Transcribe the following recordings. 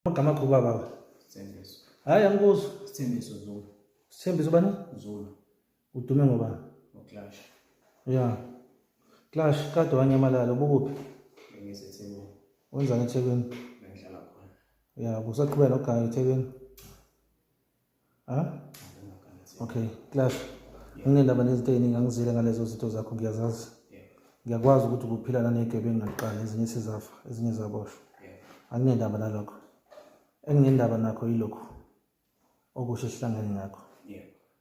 Amagama akho baba. Sithembiso. Hayi angikuzwa. Sithembiso Zulu. Sithembiso bani? Zulu. Udume ngobani? Uclash. Yeah. Clash kade wanyamalala ubukuphi? NgiseThekwini. Wenzani eThekwini? Ngihlala khona. Yeah, busaqhubeka nokugayi eThekwini. Ha? Okay, Clash. Nginendaba nezinto eziningi angizile ngalezo zinto zakho ngiyazazi. Ngiyakwazi ukuthi ukuphila nanegebengu ngaqala ezinye sizafa, ezinye zaboshwa. Anginendaba nalokho. Enginendaba nakho yilokho. Okusho esihlangene ngakho.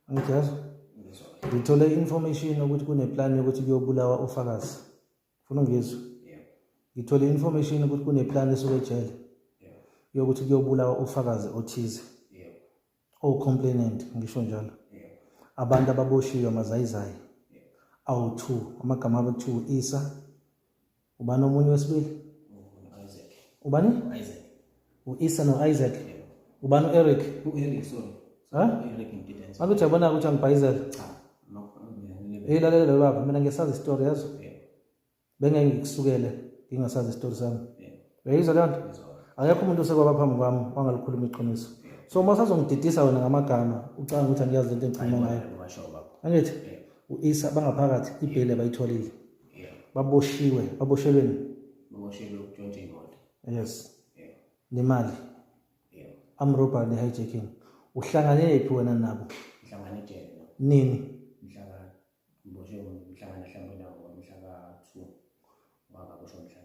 Angithi yazi? Ngithole information ukuthi kuneplan yokuthi kuyobulawa uFakazi. Ufuna ngizwe? Ngithole information ukuthi kuneplan esuke ejele. Yokuthi kuyobulawa uFakazi othize. Complainant ngisho njalo. Abantu ababoshiwe mazayizayi. Awu2 amagama aba2 Isa. Ubani omunye wesibili? Isaac. Ubani? Isaac. Isa no Isaac. Ubani Eric? Eric sorry. Ha? Eric Mpitenzi. Ngabe ujabona ukuthi angibhayizela? Cha. Lalela baba mina ngiyasazi istory yazo. Bengeke ngikusukele ngingasazi istory sami. Uyayizwa le nto? Akekho umuntu osekwaba phambi kwami wangalikhuluma iqiniso. So masazongididisa wena ngamagama ucanga ukuthi angiyazi lento engikhuluma ngayo. Angithi uIsa bangaphakathi ibhele bayitholile. Baboshelweni. Baboshelwe ukutshontsha imoto. Yes. Nemali. Amroba ne-hijacking. Uhlangane nephi wena nabo? Ngihlangane ejele. Nini? Mhlaka ngihlangana mhlawumbe ngomhlaka 2 wakaboshwa mhla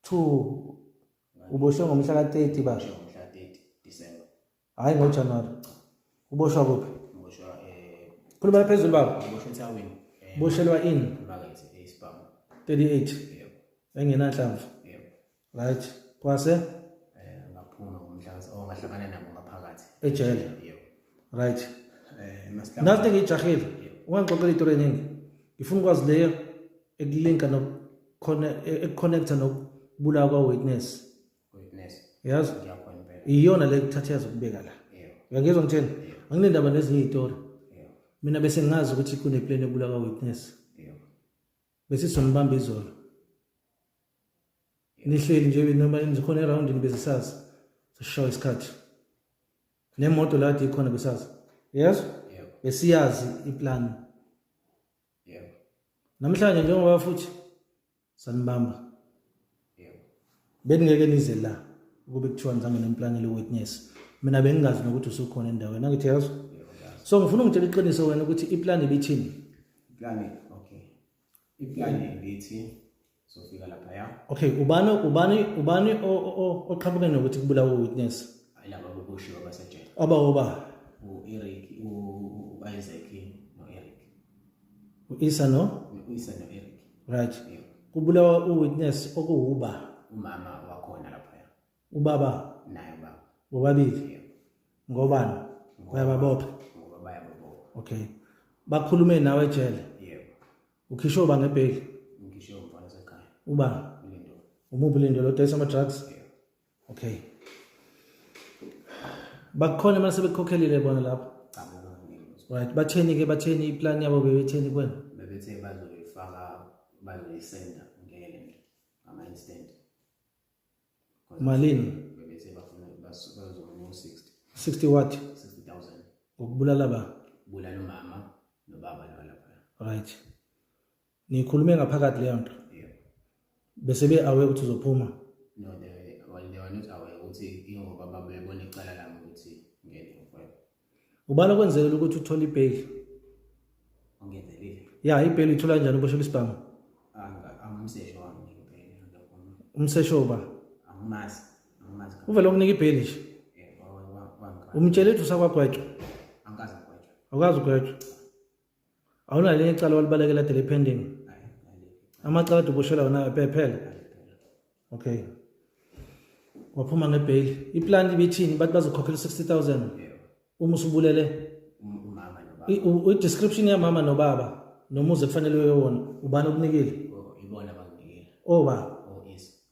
30. 2 uboshwe ngomhla ka-30 basho. Mhla 30 December. Hayi ngoJanuary. Uboshwa kuphi? Uboshwa khuluma phezulu baba. uboshwa eThekwini. Boshelwa in Market eSpam. 38. Engenanhlamvu. Right. Kwase Ngaphuma ngomhlaka ongahlangana nabo ngaphakathi. ejele. Right. Masihlangana. Nathi ngijahile. Ungangixoxela istory eningi. Ngifuna ukwazi leyo ekulinka nokconnecta nokubulawa kwa-witness. Yazi? Ngiyakhona impela. Iyona le kuthatha yazi ukubeka la. Uyangizwa ngithini? Anginendaba nezinye izitori. Mina bese ngazi ukuthi kuneplan yokubulawa kwa-witness. Bese sizombamba izolo. Nihleli nje noma nikhona eroundini bese sazi. Sishawa isikhathi. Nemoto la ikhona besazi. Yes? Besiyazi iplan. Namhlanje njengoba futhi sanibamba. Beningeke nize la ukube kuthiwa ngizange nemplan le witness. Mina bengingazi nokuthi usukhona endaweni. Angithi yazi? So ngifuna ungitshela iqiniso wena ukuthi iplan ibithini. Iplan okay. Iplan ibithi sofika lapha ya. Okay, ubani oqhamuke nokuthi kubulawa uwitness? Ayilaba boboshiwe basejele. Oba Eric, Isaac no Eric. Isa no? Isa no Eric. Right. Kubulawa uwitness okuuba. Umama wakhona lapha ya. Ubaba Naye baba. bobabili. Ngobani? Bayababopha. Ngoba bayababopha. Okay. Bakhulume nawe ejele. Yebo. Ukhisho ba ngebheli. Ngisho umfana sekhaya. Uba Lindo. umuphi lindo lo dayisa ama drugs? Okay. Bakhona mase bekhokhelile bona lapho. Cha ngeke. Right. Batheni iplan yabo bebetheni kwena? Bebethe bazoyifaka bazoyisenda ngeke ama instant. Malini? Bebethe bafuna bazoma 60. 60 what? 60,000. Ukubulala ba? Bulala umama nobaba lapha. Right. Nikhulume ngaphakathi leyo nto. Yebo. Bese be aware ukuthi uzophuma. No, they were not aware ukuthi ingoba baba bebona icala lami ukuthi ngeke ngifike. Ubani okwenzekile ukuthi uthole ibail? Ongenzelile. Yeah, ibail ithola kanjani uboshelwa isibhamu? Angumsesho wami ngempela ngakho. Umsesho ba? Angimazi. Uvela ukunika ibail nje. Umtshele ukuthi usakwagwetshwa. Angikaze ngigwetshwe. Awukazi ugwetshwa. Awunalinye icala walibalekela de pending. Amacala uboshelwa wona phela. Okay. Waphuma ngebail. Iplan ibithini bathi bazokhokhela 60,000. Uma usubulele Umama nobaba. I-description ya mama nobaba nomuzi kufanele wewona ubani okunikile? Ibona abanginikile. Oba Is.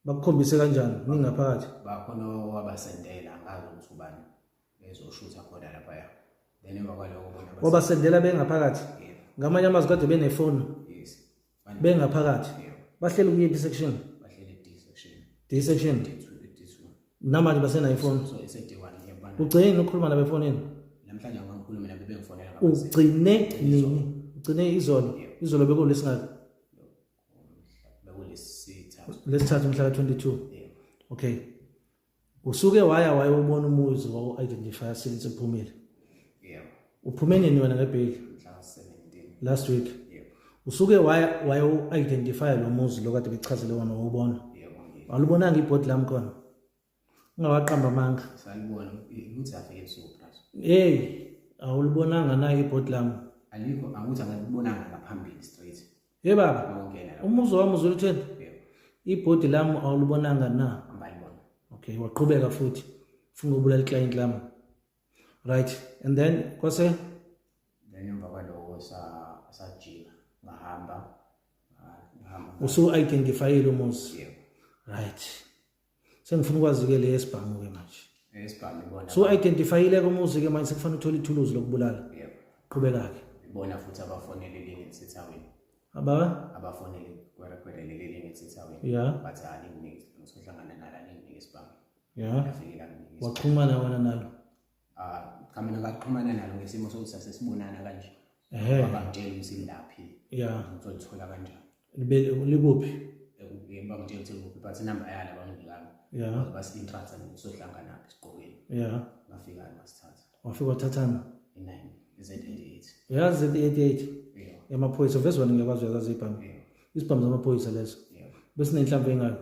bakukhombise kanjani ningaphakathi? Bakhona wabasendela angazi ukuthi ubani bezoshutha khona lapha ya. Then emva kwaloko bona Wabasendela bengaphakathi. Ngamanye amazwi kade benefoni. Yes. Bengaphakathi. Bahleli kuyiphi section? Bahlele D section. D section. D2. namanje basenayo ifoni so esedekwane yabona ugcine ukukhuluma nabo efonini namhlanje angikhulumi nabo bengifonela ugcine izolo bekulesingaka bekulesithathu lesithathu mhla ka-22 okay usuke wayobona umuzi wawu-identify silithi uphumile uphume nini wena ngebheki mhla 17 last week usuke wayo-identify lo muzi lo kade bechazele wona wawubona awulubonanga ibhodi lami khona ungawaqamba amanga salibona ukuthi afike ebusuku awulibonanga nayo ibhodi lami alikho anguthi angibonanga ngaphambili straight baba ngongena umuzi wami uzulutheni ibhodi lami awulibonanga na ambalibona okay waqhubeka futhi ufuna ukubulala iclient lami right and then kwase then emva kwaloko sajika ngahamba usu-identifyile umuzi right sengifuna ukwazi-ke le yesibhamu-ke manje esibhamu ibona so-identifyile-ke umuzi-ke manje sekufanele uthole ithuluzi lokubulala qhubeka-ke ibona futhi abafonele elinye elisethawini abafonele kwerekhwele leli elinye elisethawini bathi ngizohlangana nala ningi esibhamu yafikela waxhumana wona nalo kamina ngaqhumana nalo ngesimo sokuthi sasesibonana kanje bangitshela ukuthi laphi ngizolithola kanjani likuphi bangitshela ukuthi kuphi but inamba yala bangikami basi-intracta sohlangana apha esiqokeni ngafika ngasithatha wafika wathathana i-9 Z88 yazi Z88 yamaphoyisa veze wena ngiyakwazi uyazazi ibhamu isibhamu zamaphoyisa lezo besinenhlamvu engalo